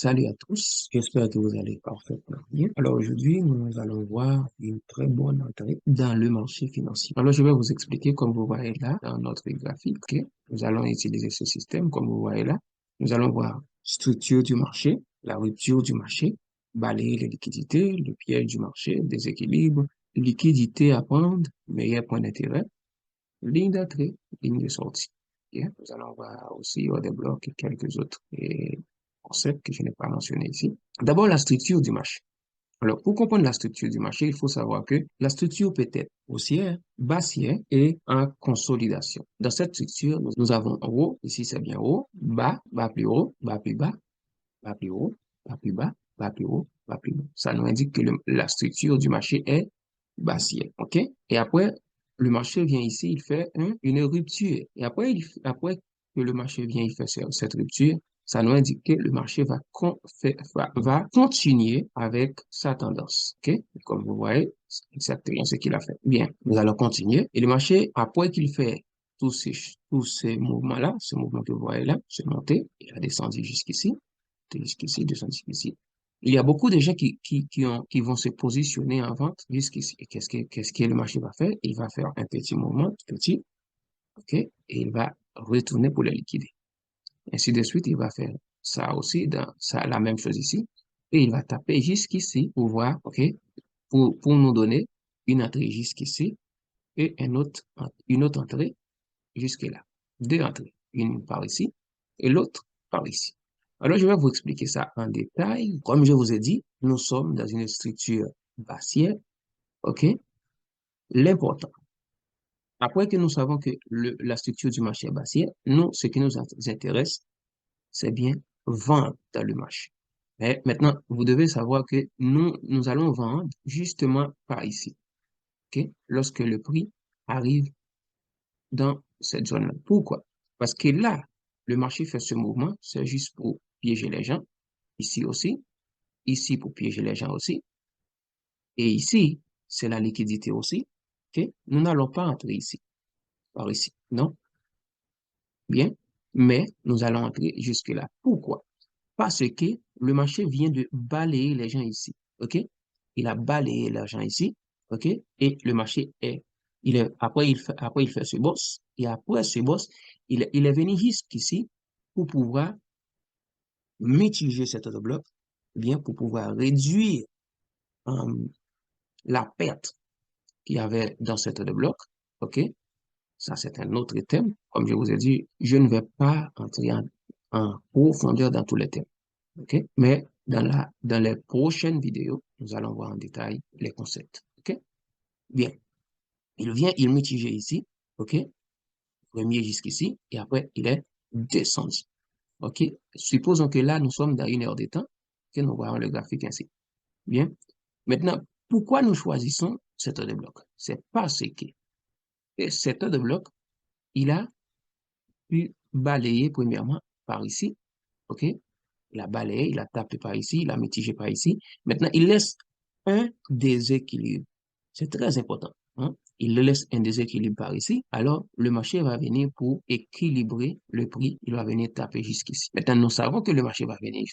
Salut à tous, j'espère que vous allez parfaitement bien. Alors aujourd'hui, nous allons voir une très bonne entrée dans le marché financier. Alors je vais vous expliquer comme vous voyez là dans notre graphique. Ok. Nous allons utiliser ce système comme vous voyez là. Nous allons voir structure du marché, la rupture du marché, balayer les liquidités, le piège du marché, déséquilibre, liquidité à prendre, meilleur point d'intérêt, ligne d'entrée, ligne de sortie. Bien, nous allons voir aussi des blocs et quelques autres concepts que je n'ai pas mentionnés ici. D'abord, la structure du marché. Alors, pour comprendre la structure du marché, il faut savoir que la structure peut être haussière, baissière et en consolidation. Dans cette structure, nous avons haut, ici c'est bien haut, bas plus haut, bas plus bas, bas plus haut, bas plus bas, bas plus haut, bas plus bas. Ça nous indique que la structure du marché est baissière. OK? Et après, le marché vient ici, il fait une rupture. Et après, après que le marché vient, il fait cette rupture, ça nous indique que le marché va continuer avec sa tendance. OK? Comme vous voyez, c'est exactement ce qu'il a fait. Bien, nous allons continuer. Et le marché, après qu'il fait tous ces mouvements-là, ce mouvement que vous voyez là, se monter, il a descendu jusqu'ici, jusqu'ici, descendu jusqu'ici. Il y a beaucoup de gens qui vont se positionner en vente jusqu'ici. Et qu'est-ce que le marché va faire? Il va faire un petit mouvement, petit, OK? Et il va retourner pour le liquider. Ainsi de suite, il va faire ça aussi, la même chose ici. Et il va taper jusqu'ici pour voir, OK? Pour nous donner une entrée jusqu'ici et une autre entrée jusque-là. Deux entrées. Une par ici et l'autre par ici. Alors, je vais vous expliquer ça en détail. Comme je vous ai dit, nous sommes dans une structure baissière. OK? L'important. Après que nous savons que la structure du marché est baissière, nous, ce qui nous intéresse, c'est bien vendre dans le marché. Mais maintenant, vous devez savoir que nous allons vendre justement par ici. OK? Lorsque le prix arrive dans cette zone-là. Pourquoi? Parce que là, le marché fait ce mouvement, c'est juste pour piéger les gens. Ici aussi, ici pour piéger les gens aussi. Et ici, c'est la liquidité aussi. OK? Nous n'allons pas entrer ici, par ici. Non? Bien. Mais nous allons entrer jusque-là. Pourquoi? Parce que le marché vient de balayer les gens ici. OK? Il a balayé les gens ici. OK? Et le marché après, il fait ce boss. Et après ce boss, il est venu jusqu'ici pour pouvoir mitiger cet autre bloc, bien pour pouvoir réduire euh, la perte qu'il y avait dans cet autre bloc. OK? Ça, c'est un autre thème. Comme je vous ai dit, je ne vais pas entrer en profondeur dans tous les thèmes. OK? Mais dans les prochaines vidéos, nous allons voir en détail les concepts. OK? Bien. Il vient, il mitige ici. OK? Premier jusqu'ici. Et après, il est descendu. OK? Supposons que là, nous sommes dans une heure de temps. Que nous voyons le graphique ainsi. Bien. Maintenant, pourquoi nous choisissons cette heure de bloc? C'est parce que cette heure de bloc, il a pu balayer premièrement par ici. OK? Il a balayé, il a tapé par ici, il a mitigé par ici. Maintenant, il laisse un déséquilibre. C'est très important. Hein? Il laisse un déséquilibre par ici. Alors, le marché va venir pour équilibrer le prix. Il va venir taper jusqu'ici. Maintenant, nous savons que le marché va venir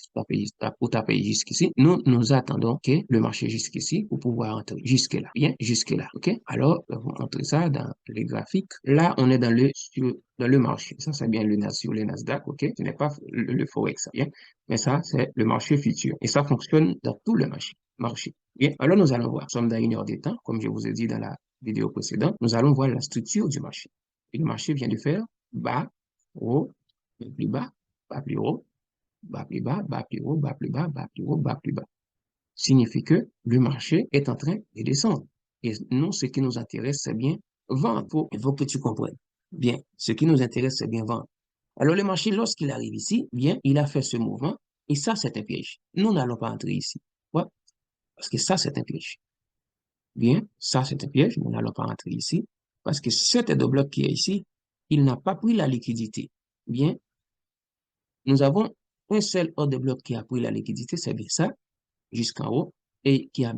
pour taper jusqu'ici. Nous attendons que le marché jusqu'ici pour pouvoir entrer jusque-là. Bien, jusque-là. OK? Alors, vous montrez ça dans les graphiques. Là, on est dans le marché. Ça, c'est bien sur le Nasdaq. OK? Ce n'est pas le Forex. Bien? Mais ça, c'est le marché futur. Et ça fonctionne dans tout le marché. Bien, alors nous allons voir. Nous sommes dans une heure de temps, comme je vous ai dit dans la vidéo précédente. Nous allons voir la structure du marché. Et le marché vient de faire bas, haut, plus bas, bas plus haut, bas plus bas, bas plus haut, bas plus bas, bas plus haut, bas plus bas. Signifie que le marché est en train de descendre. Et nous, ce qui nous intéresse, c'est bien vendre. Il faut que tu comprennes. Bien, ce qui nous intéresse, c'est bien vendre. Alors, le marché, lorsqu'il arrive ici, bien, il a fait ce mouvement, et ça, c'est un piège. Nous n'allons pas entrer ici. Ouais, parce que ça, c'est un piège. Bien, ça, c'est un piège. Nous n'allons pas entrer ici, parce que cet de bloc qui est ici, il n'a pas pris la liquidité. Bien, nous avons un seul ordre de bloc qui a pris la liquidité, c'est bien ça, jusqu'en haut, et qui a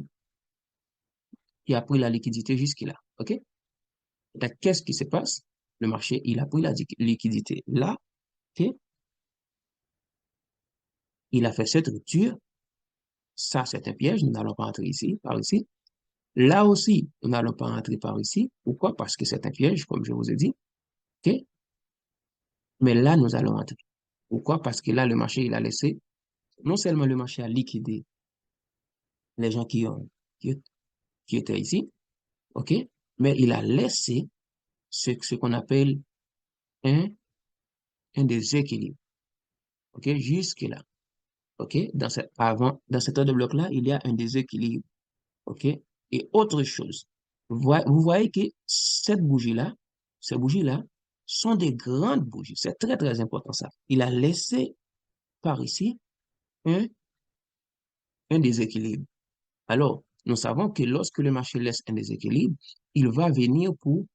pris la liquidité jusque-là. OK? Donc, qu'est-ce qui se passe? Le marché, il a pris la liquidité là, OK? il a fait cette rupture. Ça, c'est un piège. Nous n'allons pas entrer ici, par ici. Là aussi, nous n'allons pas entrer par ici. Pourquoi? Parce que c'est un piège, comme je vous ai dit. OK? Mais là, nous allons entrer. Pourquoi? Parce que là, le marché, il a laissé, non seulement le marché a liquidé les gens qui, qui étaient ici, OK? Mais il a laissé ce qu'on appelle un, un déséquilibre, OK? Jusque-là, OK? Dans cet ordre de bloc-là, il y a un déséquilibre, OK? Et autre chose, vous voyez que cette bougie-là, ces bougies-là sont des grandes bougies. C'est très, très important ça. Il a laissé par ici un, un déséquilibre. Alors, nous savons que lorsque le marché laisse un déséquilibre, il va venir pour,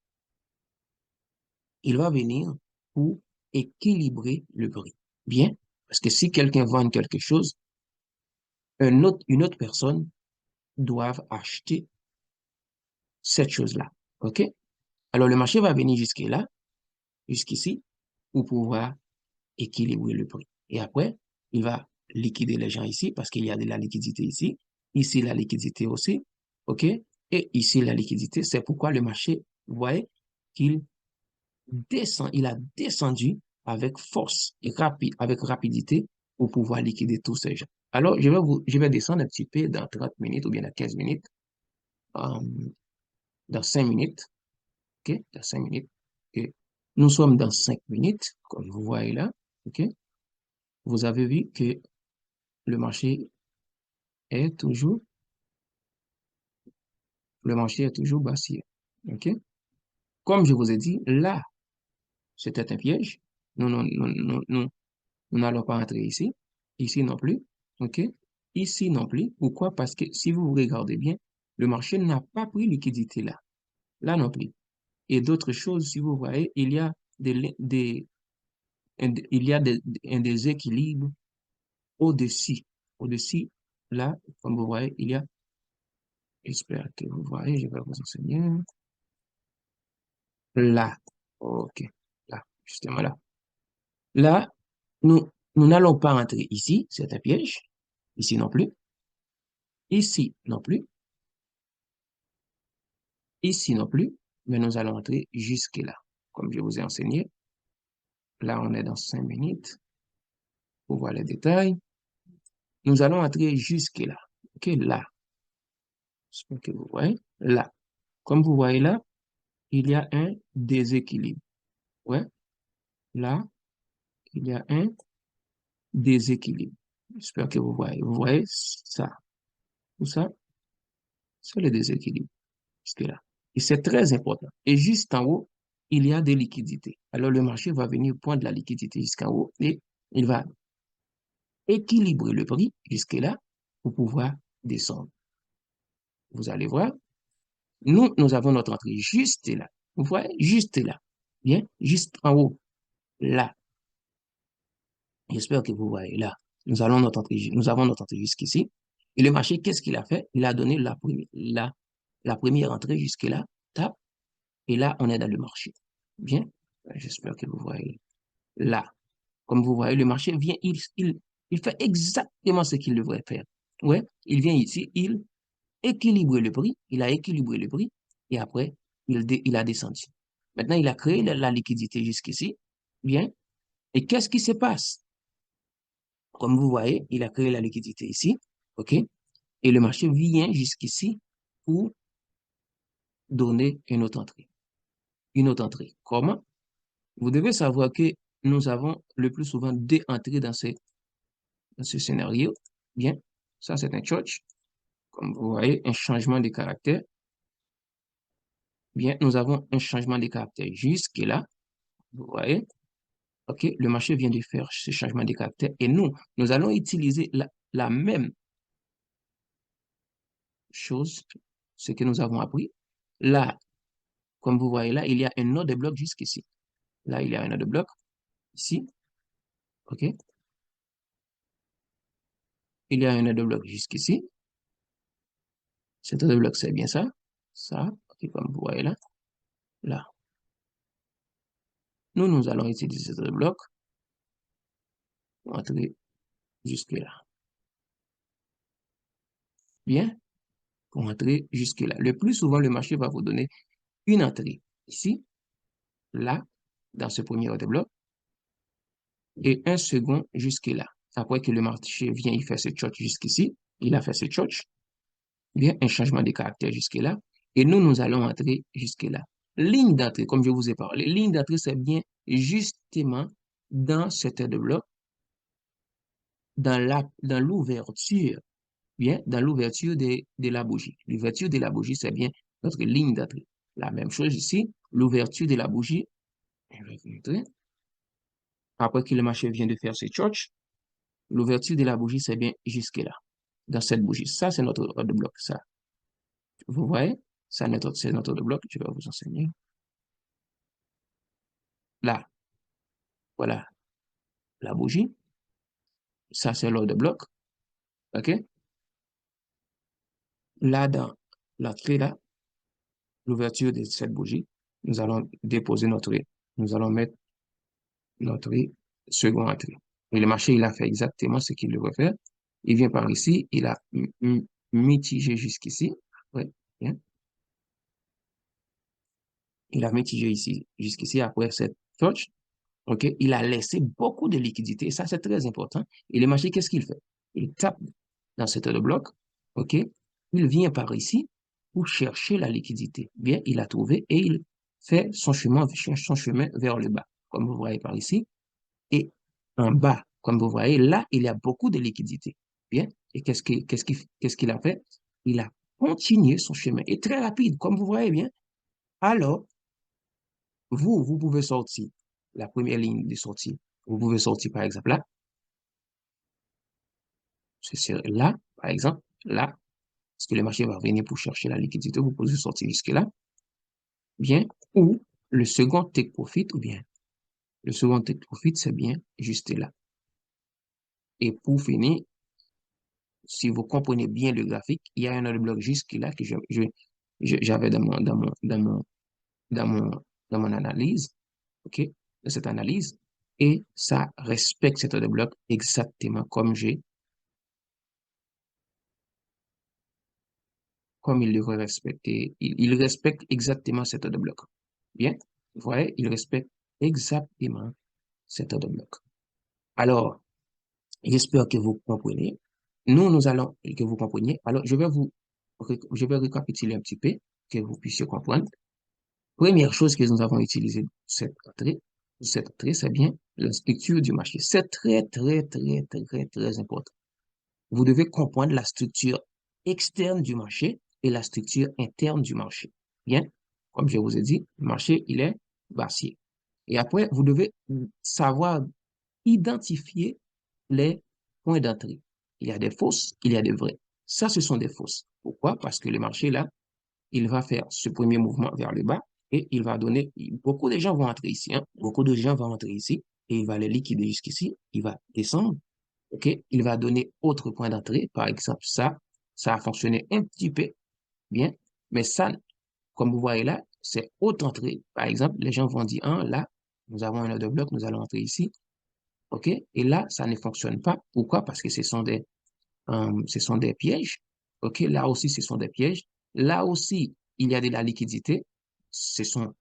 il va venir pour équilibrer le prix. Bien? Parce que si quelqu'un vend quelque chose, une autre personne doit acheter cette chose-là. OK? Alors, le marché va venir jusque-là, jusqu'ici, pour pouvoir équilibrer le prix. Et après, il va liquider les gens ici parce qu'il y a de la liquidité ici. Ici, la liquidité aussi. OK? Et ici, la liquidité. C'est pourquoi le marché, vous voyez, qu'il descend, il a descendu avec force et avec rapidité pour pouvoir liquider tous ces gens. Alors, je vais descendre un petit peu dans 30 minutes ou bien dans 15 minutes, euh, dans 5 minutes, ok, dans 5 minutes. Ok. Nous sommes dans 5 minutes, comme vous voyez là, ok. Vous avez vu que le marché est toujours, le marché est toujours baissier, ok. Comme je vous ai dit, là, c'était un piège. Nous n'allons pas entrer ici. Ici non plus. OK? Ici non plus. Pourquoi? Parce que si vous regardez bien, le marché n'a pas pris liquidité là. Là non plus. Et d'autres choses, si vous voyez, il y a il y a un déséquilibre au-dessus. Au-dessus, là, comme vous voyez, il y a, j'espère que vous voyez, je vais vous enseigner. Là. OK. Là, justement là. Là, nous n'allons pas entrer ici, c'est un piège. Ici non plus. Ici non plus. Ici non plus. Mais nous allons entrer jusque là. Comme je vous ai enseigné. Là, on est dans 5 minutes pour voir les détails. Nous allons entrer jusque là. OK, là. J'espère que vous voyez. Là. Comme vous voyez là, il y a un déséquilibre. Ouais. Là, il y a un déséquilibre. J'espère que vous voyez. Vous voyez ça. Tout ça, c'est le déséquilibre. Jusque là. Et c'est très important. Et juste en haut, il y a des liquidités. Alors, le marché va venir prendre la liquidité jusqu'en haut et il va équilibrer le prix jusque-là pour pouvoir descendre. Vous allez voir, nous avons notre entrée juste là. Vous voyez, juste là. Bien, juste en haut, là. J'espère que vous voyez là. Nous avons notre entrée jusqu'ici. Et le marché, qu'est-ce qu'il a fait? Il a donné la première entrée jusque-là, tape, et là, on est dans le marché. Bien, j'espère que vous voyez là. Comme vous voyez, le marché vient, il fait exactement ce qu'il devrait faire. Ouais, il vient ici, il équilibre le prix, il a équilibré le prix, et après, il a descendu. Maintenant, il a créé la liquidité jusqu'ici. Bien. Et qu'est-ce qui se passe? Comme vous voyez, il a créé la liquidité ici. OK? Et le marché vient jusqu'ici pour donner une autre entrée. Une autre entrée. Comment? Vous devez savoir que nous avons le plus souvent deux entrées dans ce scénario. Bien. Ça, c'est un church. Comme vous voyez, un changement de caractère. Bien, nous avons un changement de caractère jusque là. Vous voyez? OK, le marché vient de faire ce changement de caractère et nous allons utiliser la même chose, ce que nous avons appris. Là, comme vous voyez là, il y a un autre bloc jusqu'ici. Là, il y a un autre bloc ici. OK, il y a un autre bloc jusqu'ici. Cet autre bloc, c'est bien ça. Ça, OK, comme vous voyez là. Là. Nous allons utiliser cet autre bloc pour entrer jusque-là. Bien, pour entrer jusque-là. Le plus souvent, le marché va vous donner une entrée ici, là, dans ce premier ordre de bloc, et un second jusque-là. Après que le marché vient, il fait ce short jusqu'ici, il a fait ce short, bien, un changement de caractère jusque-là, et nous allons entrer jusque-là. Ligne d'entrée, comme je vous ai parlé, ligne d'entrée, c'est bien justement dans cette de bloc, dans l'ouverture, bien, dans l'ouverture de la bougie. L'ouverture de la bougie, c'est bien notre ligne d'entrée. La même chose ici, l'ouverture de la bougie, après que le marché vient de faire ses church, l'ouverture de la bougie, c'est bien jusque-là, dans cette bougie. Ça, c'est notre ordre de bloc. Ça, vous voyez? Ça, c'est notre ordre de bloc. Je vais vous enseigner. Là, voilà la bougie. Ça, c'est l'ordre de bloc. OK? Là, dans l'entrée, là, l'ouverture de cette bougie, nous allons déposer nous allons mettre notre second entrée. Et le marché, il a fait exactement ce qu'il devrait faire. Il vient par ici, il a mitigé jusqu'ici. Ouais, bien. Il a mitigé ici, jusqu'ici, après cette touch. OK? Il a laissé beaucoup de liquidité. Et ça, c'est très important. Et le marché, qu'est-ce qu'il fait? Il tape dans cette de bloc. OK? Il vient par ici pour chercher la liquidité. Bien, il a trouvé et il fait son chemin vers le bas, comme vous voyez par ici. Et en bas, comme vous voyez, là, il y a beaucoup de liquidité. Bien. Et qu'est-ce qu'il a fait? Il a continué son chemin. Et très rapide, comme vous voyez bien. Alors, vous pouvez sortir la première ligne de sortie. Vous pouvez sortir, par exemple, là. C'est là, par exemple, là. Parce que le marché va venir pour chercher la liquidité. Vous pouvez sortir jusque-là. Bien. Ou le second take profit, ou bien le second take profit, c'est bien juste là. Et pour finir, si vous comprenez bien le graphique, il y a un autre bloc jusque-là que j'avais dans mon, dans mon analyse, OK, de cette analyse, et ça respecte cet autre bloc exactement comme il devrait respecter. Il respecte exactement cet autre bloc. Bien, vous voyez, il respecte exactement cet autre bloc. Alors, j'espère que vous comprenez. Nous allons, que vous compreniez. Alors, je vais récapituler un petit peu, que vous puissiez comprendre. Première chose que nous avons utilisé cette entrée, c'est bien la structure du marché. C'est très important. Vous devez comprendre la structure externe du marché et la structure interne du marché. Bien, comme je vous ai dit, le marché, il est baissier. Et après, vous devez savoir identifier les points d'entrée. Il y a des fausses, il y a des vraies. Ça, ce sont des fausses. Pourquoi? Parce que le marché, là, il va faire ce premier mouvement vers le bas et il va donner, beaucoup de gens vont entrer ici, hein, beaucoup de gens vont entrer ici et il va les liquider jusqu'ici, il va descendre, ok, il va donner autre point d'entrée, par exemple ça a fonctionné un petit peu bien, mais ça, comme vous voyez là, c'est autre entrée. Par exemple, les gens vont dire, ah, là, nous avons un autre bloc, nous allons entrer ici, ok, et là, ça ne fonctionne pas. Pourquoi? Parce que ce sont des pièges. OK, là aussi, ce sont des pièges. Là aussi, il y a de la liquidité. Ce sont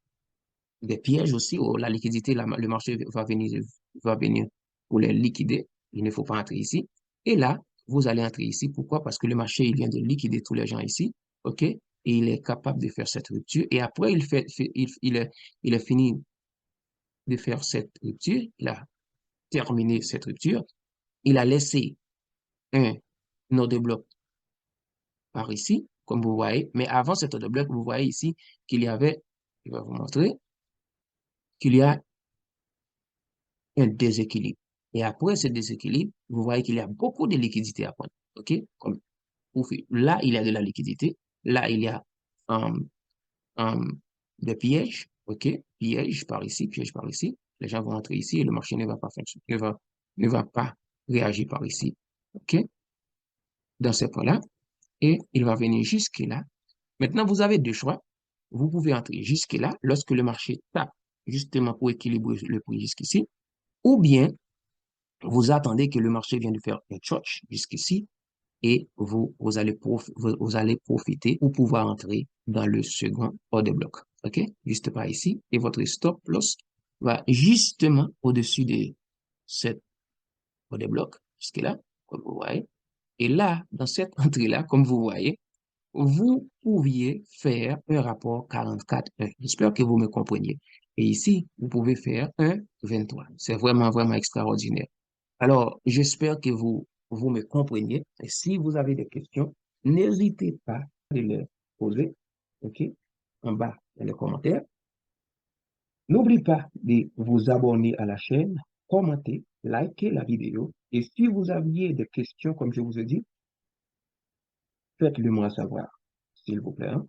des pièges aussi où la liquidité, le marché va venir pour les liquider. Il ne faut pas entrer ici. Et là, vous allez entrer ici. Pourquoi? Parce que le marché, il vient de liquider tous les gens ici. OK? Et il est capable de faire cette rupture. Et après, il est fini de faire cette rupture. Il a terminé cette rupture. Il a laissé un node bloc par ici, comme vous voyez. Mais avant cet autre bloc, vous voyez ici qu'il y avait, je vais vous montrer, qu'il y a un déséquilibre. Et après ce déséquilibre, vous voyez qu'il y a beaucoup de liquidité à prendre. OK? Comme, là, il y a de la liquidité. Là, il y a um, des pièges. OK? Pièges par ici, pièges par ici. Les gens vont entrer ici et le marché ne va pas fonctionner, ne va pas réagir par ici. OK? Dans ce point-là. Et il va venir jusque là. Maintenant, vous avez deux choix. Vous pouvez entrer jusque-là lorsque le marché tape justement pour équilibrer le prix jusqu'ici, ou bien vous attendez que le marché vienne de faire un touch jusqu'ici et vous allez profiter ou pouvoir entrer dans le second order bloc. OK? Juste par ici. Et votre stop loss va justement au-dessus de cette order bloc, jusque-là, comme vous voyez. Et là, dans cette entrée-là, comme vous voyez, vous pouviez faire un rapport 44.1. J'espère que vous me compreniez. Et ici, vous pouvez faire un 23. C'est vraiment, vraiment extraordinaire. Alors, j'espère que vous me compreniez. Et si vous avez des questions, n'hésitez pas à les poser, OK, en bas dans les commentaires. N'oubliez pas de vous abonner à la chaîne, commenter, liker la vidéo. Et si vous aviez des questions, comme je vous ai dit, faites-le moi savoir, s'il vous plaît, hein.